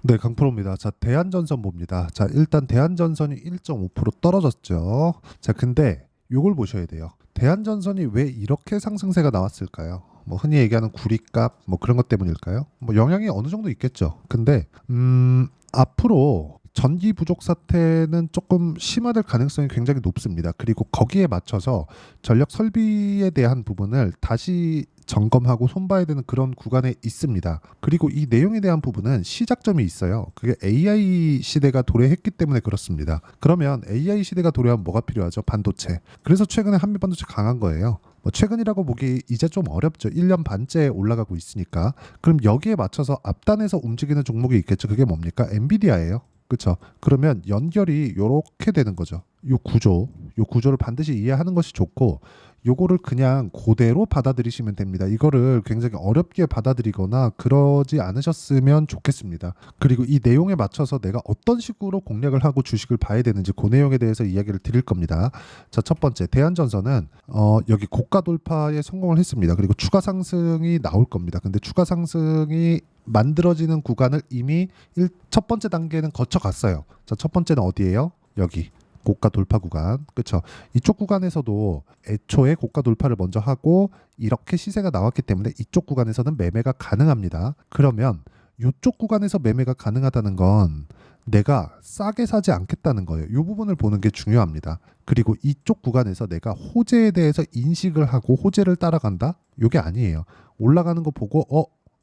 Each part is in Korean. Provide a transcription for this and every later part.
네, 강프로입니다. 자, 대한전선 봅니다. 자, 일단 대한전선이 1.5% 떨어졌죠. 자, 근데 요걸 보셔야 돼요. 대한전선이 왜 이렇게 상승세가 나왔을까요? 뭐 흔히 얘기하는 구리값 뭐 그런 것 때문일까요? 뭐 영향이 어느 정도 있겠죠. 근데 앞으로 전기 부족 사태는 조금 심화될 가능성이 굉장히 높습니다. 그리고 거기에 맞춰서 전력 설비에 대한 부분을 다시 점검하고 손봐야 되는 그런 구간에 있습니다. 그리고 이 내용에 대한 부분은 시작점이 있어요. 그게 AI 시대가 도래했기 때문에 그렇습니다. 그러면 AI 시대가 도래하면 뭐가 필요하죠? 반도체. 그래서 최근에 한미 반도체 강한 거예요. 뭐 최근이라고 보기 이제 좀 어렵죠. 1년 반째 올라가고 있으니까. 그럼 여기에 맞춰서 앞단에서 움직이는 종목이 있겠죠. 그게 뭡니까? 엔비디아예요. 그렇죠. 그러면 연결이 이렇게 되는 거죠. 요 구조를 반드시 이해하는 것이 좋고 요거를 그냥 그대로 받아들이시면 됩니다. 이거를 굉장히 어렵게 받아들이거나 그러지 않으셨으면 좋겠습니다. 그리고 이 내용에 맞춰서 내가 어떤 식으로 공략을 하고 주식을 봐야 되는지 그 내용에 대해서 이야기를 드릴 겁니다. 자, 첫 번째 대한전선은 여기 고가 돌파에 성공을 했습니다. 그리고 추가 상승이 나올 겁니다. 근데 추가 상승이 만들어지는 구간을 이미 첫 번째 단계는 거쳐갔어요. 자, 첫 번째는 어디예요? 여기. 고가 돌파 구간. 그렇죠. 이쪽 구간에서도 애초에 고가 돌파를 먼저 하고 이렇게 시세가 나왔기 때문에 이쪽 구간에서는 매매가 가능합니다. 그러면 이쪽 구간에서 매매가 가능하다는 건 내가 싸게 사지 않겠다는 거예요. 이 부분을 보는 게 중요합니다. 그리고 이쪽 구간에서 내가 호재에 대해서 인식을 하고 호재를 따라간다? 이게 아니에요. 올라가는 거 보고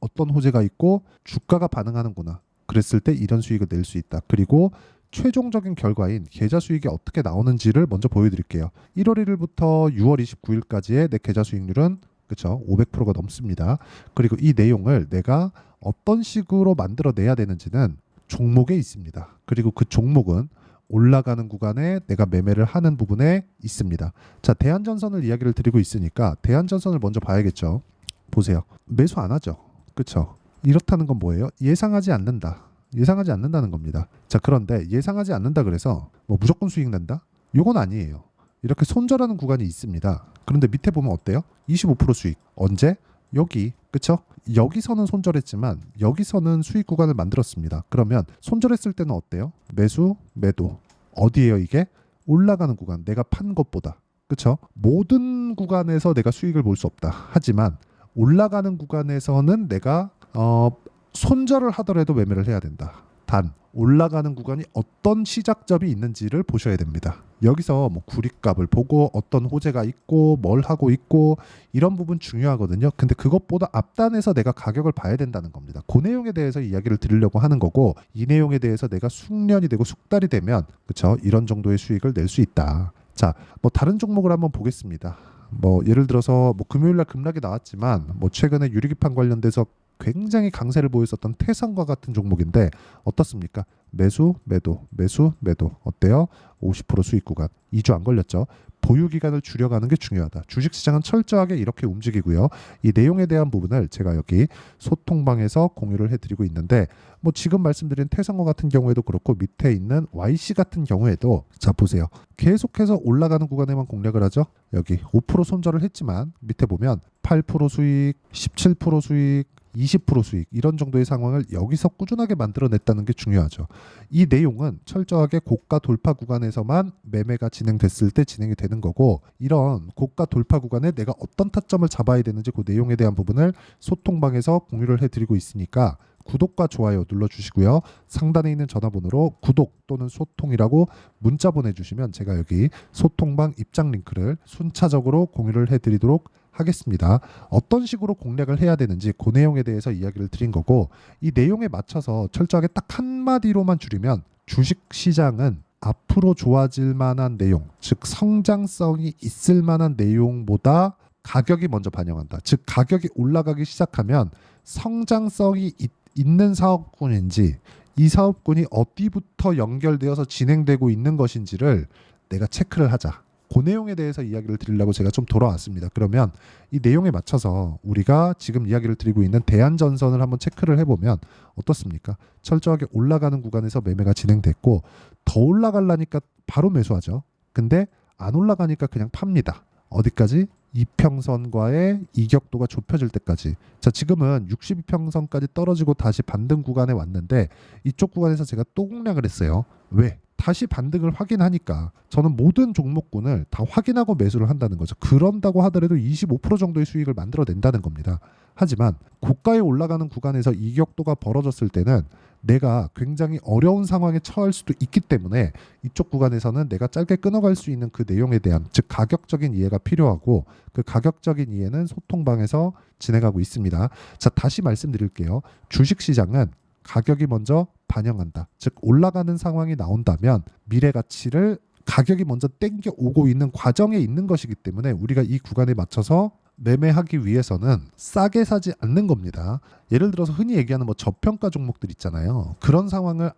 어떤 호재가 있고 주가가 반응하는구나. 그랬을 때 이런 수익을 낼 수 있다. 그리고 최종적인 결과인 계좌 수익이 어떻게 나오는지를 먼저 보여드릴게요. 1월 1일부터 6월 29일까지의 내 계좌 수익률은 그렇죠. 500%가 넘습니다. 그리고 이 내용을 내가 어떤 식으로 만들어내야 되는지는 종목에 있습니다. 그리고 그 종목은 올라가는 구간에 내가 매매를 하는 부분에 있습니다. 자, 대한전선을 이야기를 드리고 있으니까 대한전선을 먼저 봐야겠죠. 보세요. 매수 안 하죠. 그렇죠. 이렇다는 건 뭐예요? 예상하지 않는다. 예상하지 않는다는 겁니다. 자, 그런데 예상하지 않는다 그래서 뭐 무조건 수익 난다? 이건 아니에요. 이렇게 손절하는 구간이 있습니다. 그런데 밑에 보면 어때요? 25% 수익. 언제? 여기. 그쵸? 여기서는 손절했지만 여기서는 수익 구간을 만들었습니다. 그러면 손절했을 때는 어때요? 매수, 매도. 어디에요 이게? 올라가는 구간. 내가 판 것보다. 그쵸? 모든 구간에서 내가 수익을 볼 수 없다. 하지만 올라가는 구간에서는 내가 손절을 하더라도 매매를 해야 된다. 단 올라가는 구간이 어떤 시작점이 있는지를 보셔야 됩니다. 여기서 뭐 구리값을 보고 어떤 호재가 있고 뭘 하고 있고 이런 부분 중요하거든요. 근데 그것보다 앞단에서 내가 가격을 봐야 된다는 겁니다. 그 내용에 대해서 이야기를 드리려고 하는 거고 이 내용에 대해서 내가 숙련이 되고 숙달이 되면 그쵸 이런 정도의 수익을 낼 수 있다. 자, 뭐 다른 종목을 한번 보겠습니다. 뭐 예를 들어서 뭐 금요일날 급락이 나왔지만 뭐 최근에 유리기판 관련돼서 굉장히 강세를 보였었던 태산과 같은 종목인데 어떻습니까? 매수, 매도, 매수, 매도. 어때요? 50% 수익 구간. 2주 안 걸렸죠? 보유 기간을 줄여가는 게 중요하다. 주식시장은 철저하게 이렇게 움직이고요. 이 내용에 대한 부분을 제가 여기 소통방에서 공유를 해드리고 있는데 뭐 지금 말씀드린 태산과 같은 경우에도 그렇고 밑에 있는 YC 같은 경우에도 자 보세요. 계속해서 올라가는 구간에만 공략을 하죠. 여기 5% 손절을 했지만 밑에 보면 8% 수익, 17% 수익, 20% 수익 이런 정도의 상황을 여기서 꾸준하게 만들어냈다는 게 중요하죠. 이 내용은 철저하게 고가 돌파 구간에서만 매매가 진행됐을 때 진행이 되는 거고 이런 고가 돌파 구간에 내가 어떤 타점을 잡아야 되는지 그 내용에 대한 부분을 소통방에서 공유를 해드리고 있으니까 구독과 좋아요 눌러주시고요. 상단에 있는 전화번호로 구독 또는 소통이라고 문자 보내주시면 제가 여기 소통방 입장 링크를 순차적으로 공유를 해드리도록 하겠습니다. 어떤 식으로 공략을 해야 되는지 그 내용에 대해서 이야기를 드린 거고 이 내용에 맞춰서 철저하게 딱 한마디로만 줄이면 주식시장은 앞으로 좋아질 만한 내용, 즉 성장성이 있을 만한 내용보다 가격이 먼저 반영한다. 즉 가격이 올라가기 시작하면 성장성이 있는 사업군인지 이 사업군이 어디부터 연결되어서 진행되고 있는 것인지를 내가 체크를 하자. 그 내용에 대해서 이야기를 드리려고 제가 좀 돌아왔습니다. 그러면 이 내용에 맞춰서 우리가 지금 이야기를 드리고 있는 대한전선을 한번 체크를 해보면 어떻습니까? 철저하게 올라가는 구간에서 매매가 진행됐고 더 올라가려니까 바로 매수하죠. 근데 안 올라가니까 그냥 팝니다. 어디까지? 이평선과의 이격도가 좁혀질 때까지. 자, 지금은 62평선까지 떨어지고 다시 반등 구간에 왔는데 이쪽 구간에서 제가 또 공략을 했어요. 왜? 다시 반등을 확인하니까 저는 모든 종목군을 다 확인하고 매수를 한다는 거죠. 그런다고 하더라도 25% 정도의 수익을 만들어낸다는 겁니다. 하지만 고가에 올라가는 구간에서 이격도가 벌어졌을 때는 내가 굉장히 어려운 상황에 처할 수도 있기 때문에 이쪽 구간에서는 내가 짧게 끊어갈 수 있는 그 내용에 대한, 즉 가격적인 이해가 필요하고, 그 가격적인 이해는 소통방에서 진행하고 있습니다. 자, 다시 말씀드릴게요. 주식시장은 가격이 먼저 반영한다. 즉 올라가는 상황이 나온다면 미래 가치를 가격이 먼저 땡겨 오고 있는 과정에 있는 것이기 때문에 우리가 이 구간에 맞춰서 매매하기 위해서는 싸게 사지 않는 겁니다. 예를 들어서 흔히 얘기하는 뭐 저평가 종목들 있잖아요. 그런 상황을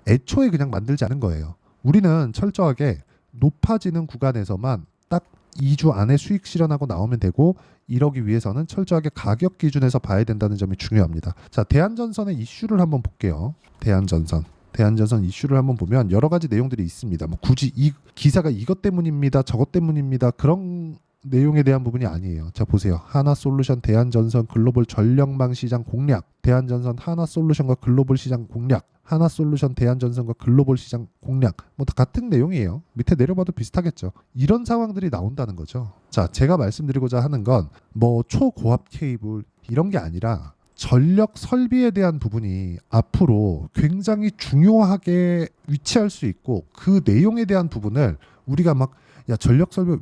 애초에 그냥 만들지 않은 거예요. 우리는 철저하게 높아지는 구간에서만 딱 2주 안에 수익 실현하고 나오면 되고, 이러기 위해서는 철저하게 가격 기준에서 봐야 된다는 점이 중요합니다. 자, 대한전선의 이슈를 한번 볼게요. 대한전선 이슈를 한번 보면 여러 가지 내용들이 있습니다. 뭐 굳이 이 기사가 이것 때문입니다, 저것 때문입니다, 그런 내용에 대한 부분이 아니에요. 자, 보세요. 하나솔루션 대한전선 글로벌 전력망 시장 공략, 대한전선 하나솔루션과 글로벌 시장 공략, 하나솔루션 대한전선과 글로벌 시장 공략, 뭐 다 같은 내용이에요. 밑에 내려봐도 비슷하겠죠. 이런 상황들이 나온다는 거죠. 자, 제가 말씀드리고자 하는 건 뭐 초고압 케이블 이런 게 아니라 전력 설비에 대한 부분이 앞으로 굉장히 중요하게 위치할 수 있고, 그 내용에 대한 부분을 우리가 막 야 전력 설비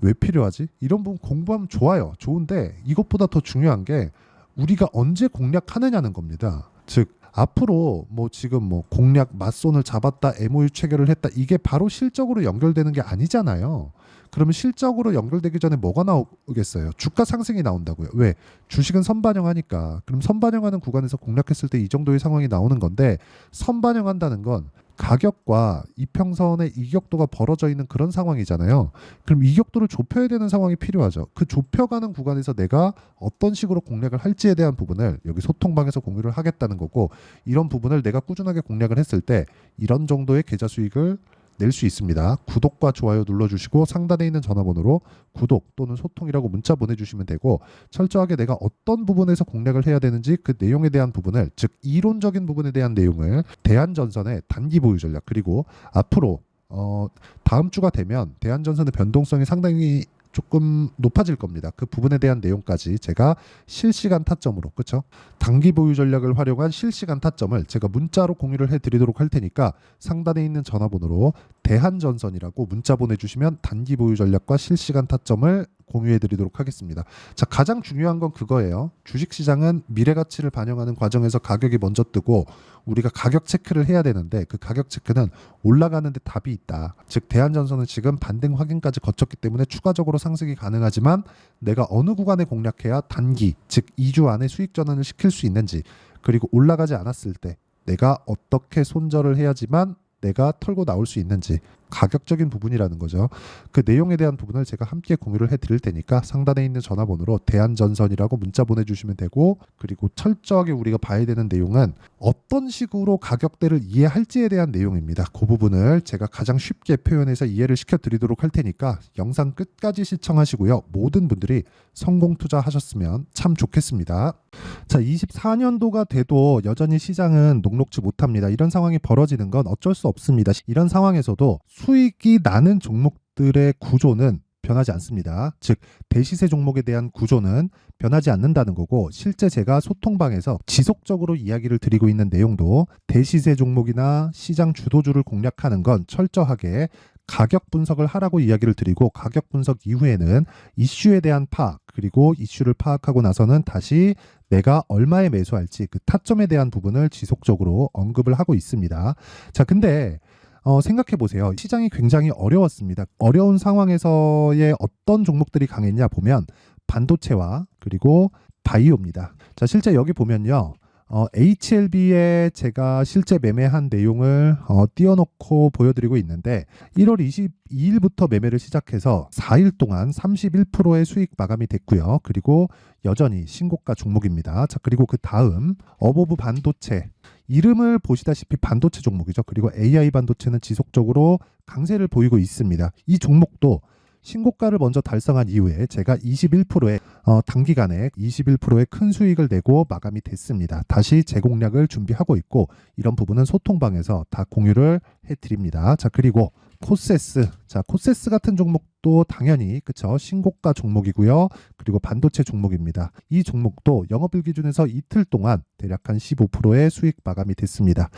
왜 필요하지? 이런 부분 공부하면 좋아요. 좋은데 이것보다 더 중요한 게 우리가 언제 공략하느냐는 겁니다. 즉 앞으로 뭐 지금 뭐 공략 맞손을 잡았다, MOU 체결을 했다, 이게 바로 실적으로 연결되는 게 아니잖아요. 그러면 실적으로 연결되기 전에 뭐가 나오겠어요? 주가 상승이 나온다고요. 왜? 주식은 선반영하니까. 그럼 선반영하는 구간에서 공략했을 때 이 정도의 상황이 나오는 건데, 선반영한다는 건 가격과 이평선의 이격도가 벌어져 있는 그런 상황이잖아요. 그럼 이격도를 좁혀야 되는 상황이 필요하죠. 그 좁혀가는 구간에서 내가 어떤 식으로 공략을 할지에 대한 부분을 여기 소통방에서 공유를 하겠다는 거고, 이런 부분을 내가 꾸준하게 공략을 했을 때 이런 정도의 계좌 수익을 낼 수 있습니다. 구독과 좋아요 눌러주시고 상단에 있는 전화번호로 구독 또는 소통이라고 문자 보내주시면 되고, 철저하게 내가 어떤 부분에서 공략을 해야 되는지 그 내용에 대한 부분을, 즉 이론적인 부분에 대한 내용을 대한전선의 단기 보유 전략, 그리고 앞으로 다음 주가 되면 대한전선의 변동성이 상당히 조금 높아질 겁니다. 그 부분에 대한 내용까지 제가 실시간 타점으로, 그렇죠? 단기 보유 전략을 활용한 실시간 타점을 제가 문자로 공유를 해드리도록 할 테니까 상단에 있는 전화번호로 대한전선이라고 문자 보내주시면 단기 보유 전략과 실시간 타점을 공유해드리도록 하겠습니다. 자, 가장 중요한 건 그거예요. 주식시장은 미래 가치를 반영하는 과정에서 가격이 먼저 뜨고 우리가 가격 체크를 해야 되는데, 그 가격 체크는 올라가는 데 답이 있다. 즉 대한전선은 지금 반등 확인까지 거쳤기 때문에 추가적으로 상승이 가능하지만 내가 어느 구간에 공략해야 단기, 즉 2주 안에 수익 전환을 시킬 수 있는지, 그리고 올라가지 않았을 때 내가 어떻게 손절을 해야지만 내가 털고 나올 수 있는지, 가격적인 부분이라는 거죠. 그 내용에 대한 부분을 제가 함께 공유를 해드릴 테니까 상단에 있는 전화번호로 대한전선이라고 문자 보내주시면 되고, 그리고 철저하게 우리가 봐야 되는 내용은 어떤 식으로 가격대를 이해할지에 대한 내용입니다. 그 부분을 제가 가장 쉽게 표현해서 이해를 시켜드리도록 할 테니까 영상 끝까지 시청하시고요. 모든 분들이 성공 투자하셨으면 참 좋겠습니다. 자, 24년도가 돼도 여전히 시장은 녹록지 못합니다. 이런 상황이 벌어지는 건 어쩔 수 없습니다. 이런 상황에서도 수익이 나는 종목들의 구조는 변하지 않습니다. 즉 대시세 종목에 대한 구조는 변하지 않는다는 거고, 실제 제가 소통방에서 지속적으로 이야기를 드리고 있는 내용도 대시세 종목이나 시장 주도주를 공략하는 건 철저하게 가격 분석을 하라고 이야기를 드리고, 가격 분석 이후에는 이슈에 대한 파악, 그리고 이슈를 파악하고 나서는 다시 내가 얼마에 매수할지 그 타점에 대한 부분을 지속적으로 언급을 하고 있습니다. 자, 근데 생각해 보세요. 시장이 굉장히 어려웠습니다. 어려운 상황에서의 어떤 종목들이 강했냐 보면 반도체와 그리고 바이오입니다. 자, 실제 여기 보면요. HLB에 제가 실제 매매한 내용을 띄워놓고 보여드리고 있는데, 1월 22일부터 매매를 시작해서 4일 동안 31%의 수익 마감이 됐고요. 그리고 여전히 신고가 종목입니다. 자, 그리고 그 다음 어보브 반도체, 이름을 보시다시피 반도체 종목이죠. 그리고 AI 반도체는 지속적으로 강세를 보이고 있습니다. 이 종목도 신고가를 먼저 달성한 이후에 제가 21%의 단기간에 21%의 큰 수익을 내고 마감이 됐습니다. 다시 재공략을 준비하고 있고 이런 부분은 소통방에서 다 공유를 해드립니다. 자, 그리고 코세스. 자, 코세스 같은 종목도 당연히 그쵸, 신고가 종목이고요. 그리고 반도체 종목입니다. 이 종목도 영업일 기준에서 이틀 동안 대략 한 15%의 수익 마감이 됐습니다.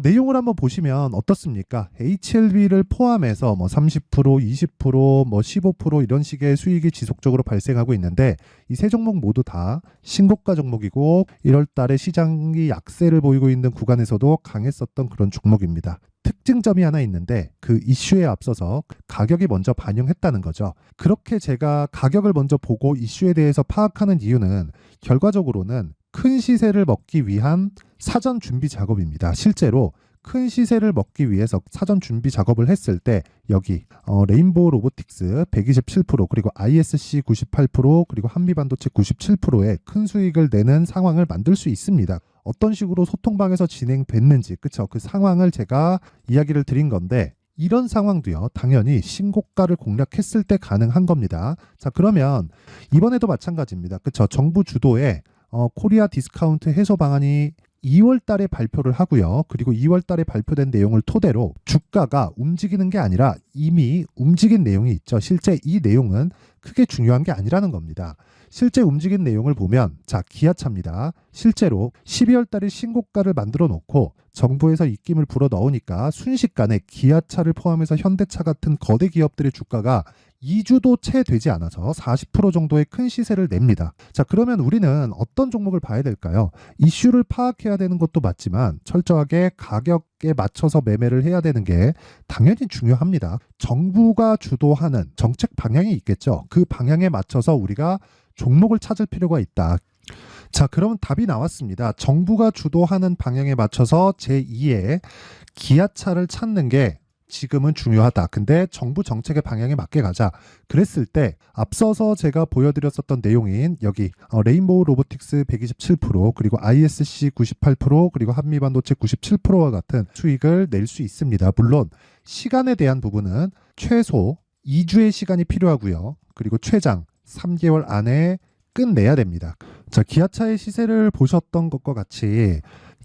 내용을 한번 보시면 어떻습니까? HLB를 포함해서 뭐 30%, 20%, 뭐 15% 이런 식의 수익이 지속적으로 발생하고 있는데 이 세 종목 모두 다 신고가 종목이고 1월 달에 시장이 약세를 보이고 있는 구간에서도 강했었던 그런 종목입니다. 특징점이 하나 있는데 그 이슈에 앞서서 가격이 먼저 반영했다는 거죠. 그렇게 제가 가격을 먼저 보고 이슈에 대해서 파악하는 이유는 결과적으로는 큰 시세를 먹기 위한 사전 준비 작업입니다. 실제로 큰 시세를 먹기 위해서 사전 준비 작업을 했을 때 여기 레인보우 로보틱스 127% 그리고 ISC 98% 그리고 한미반도체 97%의 큰 수익을 내는 상황을 만들 수 있습니다. 어떤 식으로 소통방에서 진행됐는지 그쵸, 그 상황을 제가 이야기를 드린 건데 이런 상황도요 당연히 신고가를 공략했을 때 가능한 겁니다. 자, 그러면 이번에도 마찬가지입니다. 그쵸, 정부 주도의 코리아 디스카운트 해소 방안이 2월 달에 발표를 하고요. 그리고 2월 달에 발표된 내용을 토대로 주가가 움직이는 게 아니라 이미 움직인 내용이 있죠. 실제 이 내용은 크게 중요한 게 아니라는 겁니다. 실제 움직인 내용을 보면 자, 기아차입니다. 실제로 12월 달에 신고가를 만들어 놓고 정부에서 입김을 불어 넣으니까 순식간에 기아차를 포함해서 현대차 같은 거대 기업들의 주가가 2주도 채 되지 않아서 40% 정도의 큰 시세를 냅니다. 자, 그러면 우리는 어떤 종목을 봐야 될까요? 이슈를 파악해야 되는 것도 맞지만 철저하게 가격에 맞춰서 매매를 해야 되는 게 당연히 중요합니다. 정부가 주도하는 정책 방향이 있겠죠. 그 방향에 맞춰서 우리가 종목을 찾을 필요가 있다. 자, 그러면 답이 나왔습니다. 정부가 주도하는 방향에 맞춰서 제2의 기아차를 찾는 게 지금은 중요하다. 근데 정부 정책의 방향에 맞게 가자. 그랬을 때 앞서서 제가 보여드렸었던 내용인 여기 레인보우 로보틱스 127% 그리고 ISC 98% 그리고 한미반도체 97%와 같은 수익을 낼 수 있습니다. 물론 시간에 대한 부분은 최소 2주의 시간이 필요하고요. 그리고 최장 3개월 안에 끝내야 됩니다. 자, 기아차의 시세를 보셨던 것과 같이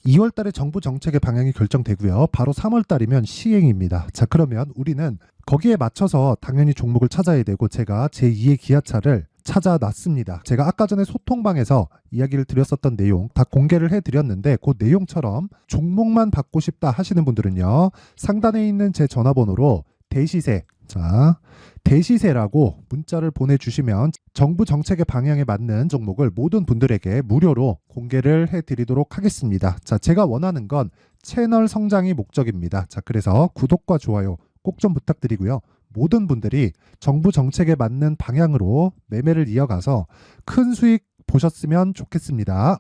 2월 달에 정부 정책의 방향이 결정되고요. 바로 3월 달이면 시행입니다. 자, 그러면 우리는 거기에 맞춰서 당연히 종목을 찾아야 되고 제가 제2의 기아차를 찾아놨습니다. 제가 아까 전에 소통방에서 이야기를 드렸었던 내용 다 공개를 해드렸는데 그 내용처럼 종목만 받고 싶다 하시는 분들은요. 상단에 있는 제 전화번호로 대시세, 자, 대시세라고 문자를 보내주시면 정부 정책의 방향에 맞는 종목을 모든 분들에게 무료로 공개를 해드리도록 하겠습니다. 자, 제가 원하는 건 채널 성장이 목적입니다. 자, 그래서 구독과 좋아요 꼭 좀 부탁드리고요. 모든 분들이 정부 정책에 맞는 방향으로 매매를 이어가서 큰 수익 보셨으면 좋겠습니다.